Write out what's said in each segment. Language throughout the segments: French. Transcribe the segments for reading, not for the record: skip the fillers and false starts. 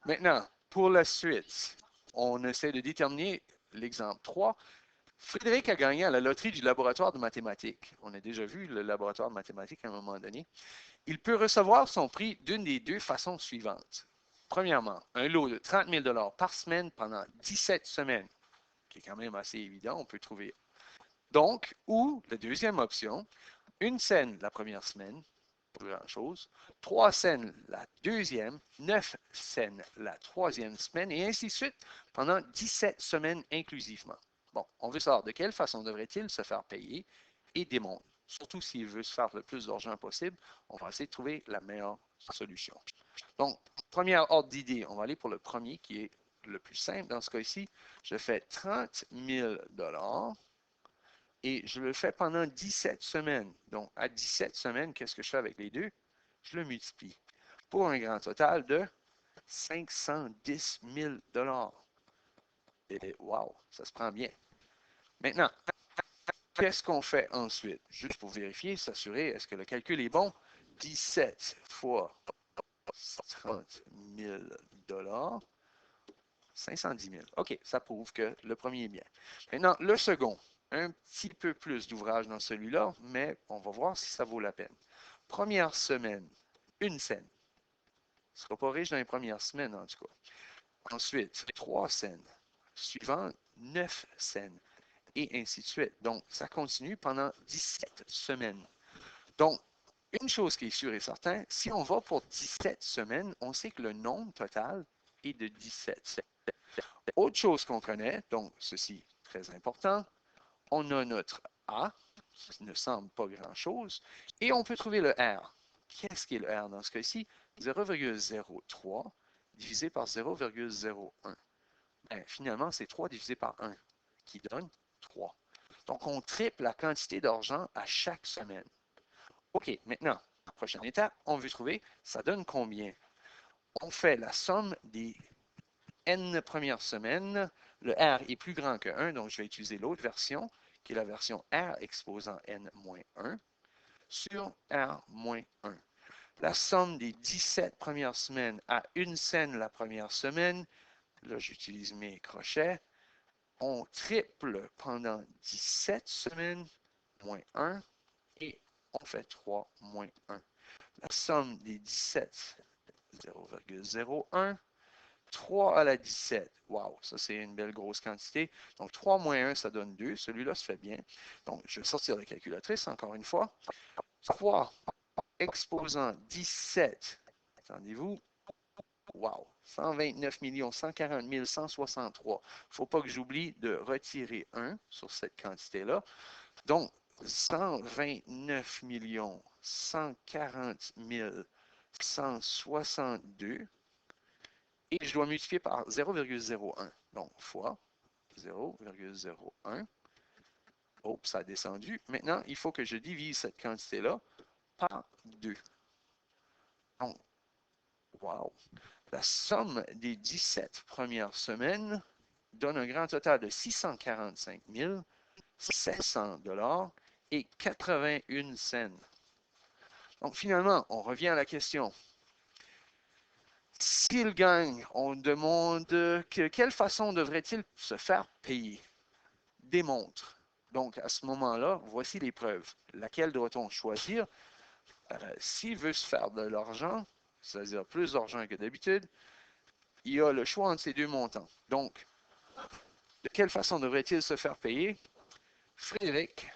Maintenant, pour la suite, on essaie de déterminer l'exemple 3. Frédéric a gagné à la loterie du laboratoire de mathématiques. On a déjà vu le laboratoire de mathématiques à un moment donné. Il peut recevoir son prix d'une des deux façons suivantes. Premièrement, un lot de 30 000 $ par semaine pendant 17 semaines, qui est quand même assez évident, on peut trouver. Donc, ou la deuxième option, une scène la première semaine, pas grand-chose, 3 scènes la deuxième, 9 scènes la troisième semaine, et ainsi de suite pendant 17 semaines inclusivement. Bon, on veut savoir de quelle façon devrait-il se faire payer et démontre. Surtout s'il veut se faire le plus d'argent possible, on va essayer de trouver la meilleure solution. Donc, première ordre d'idée, on va aller pour le premier qui est le plus simple. Dans ce cas-ci, je fais 30 000 $ et je le fais pendant 17 semaines. Donc, à 17 semaines, qu'est-ce que je fais avec les deux? Je le multiplie pour un grand total de 510 000 $. Et wow, ça se prend bien. Maintenant, qu'est-ce qu'on fait ensuite? Juste pour vérifier, s'assurer, est-ce que le calcul est bon? 17 fois 30 000 $, 510 000. OK, ça prouve que le premier est bien. Maintenant, le second, un petit peu plus d'ouvrage dans celui-là, mais on va voir si ça vaut la peine. Première semaine, une scène. Il ne sera pas riche dans les premières semaines, en tout cas. Ensuite, 3 scènes. Suivant, 9 scènes. Et ainsi de suite. Donc, ça continue pendant 17 semaines. Donc, une chose qui est sûre et certaine, si on va pour 17 semaines, on sait que le nombre total est de 17. Autre chose qu'on connaît, donc ceci très important, on a notre A, qui ne semble pas grand-chose, et on peut trouver le R. Qu'est-ce qui est le R dans ce cas-ci? 0,03 divisé par 0,01. Ben, finalement, c'est 3 divisé par 1, qui donne 3. Donc, on triple la quantité d'argent à chaque semaine. OK, maintenant, prochaine étape, on veut trouver, ça donne combien? On fait la somme des N premières semaines. Le R est plus grand que 1, donc je vais utiliser l'autre version, qui est la version R exposant N-1, sur R-1. La somme des 17 premières semaines à une scène la première semaine, là j'utilise mes crochets, on triple pendant 17 semaines, moins 1, et on fait 3 moins 1. La somme des 17, 0,01. 3 à la 17. Wow, ça c'est une belle grosse quantité. Donc 3 moins 1, ça donne 2. Celui-là se fait bien. Donc je vais sortir la calculatrice encore une fois. 3 exposant 17. Attendez-vous. Wow, 129 140 163. Il ne faut pas que j'oublie de retirer 1 sur cette quantité-là. Donc, 129 140 162. Et je dois multiplier par 0,01. Donc, fois 0,01. Oh, ça a descendu. Maintenant, il faut que je divise cette quantité-là par 2. Donc, wow. La somme des 17 premières semaines donne un grand total de 645 700 $ et 81 cents. Donc, finalement, on revient à la question. S'il gagne, on demande quelle façon devrait-il se faire payer? Démontre. Donc, à ce moment-là, voici les preuves. Laquelle doit-on choisir? S'il veut se faire de l'argent, c'est-à-dire plus d'argent que d'habitude, il a le choix entre ces deux montants. Donc, de quelle façon devrait-il se faire payer? Frédéric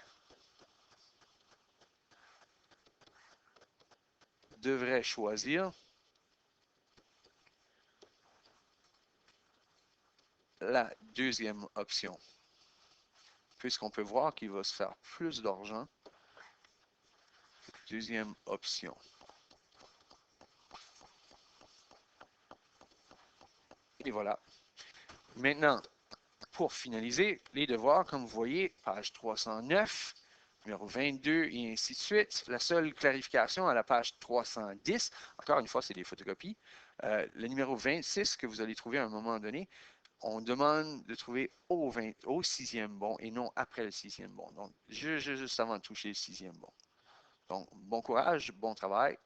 devrait choisir la deuxième option, puisqu'on peut voir qu'il va se faire plus d'argent. Deuxième option. Et voilà. Maintenant, pour finaliser, les devoirs, comme vous voyez, page 309, numéro 22 et ainsi de suite. La seule clarification à la page 310, encore une fois, c'est des photocopies. Le numéro 26 que vous allez trouver à un moment donné, on demande de trouver au sixième bon et non après le sixième bon. Donc, juste avant de toucher le sixième bon. Donc, bon courage, bon travail.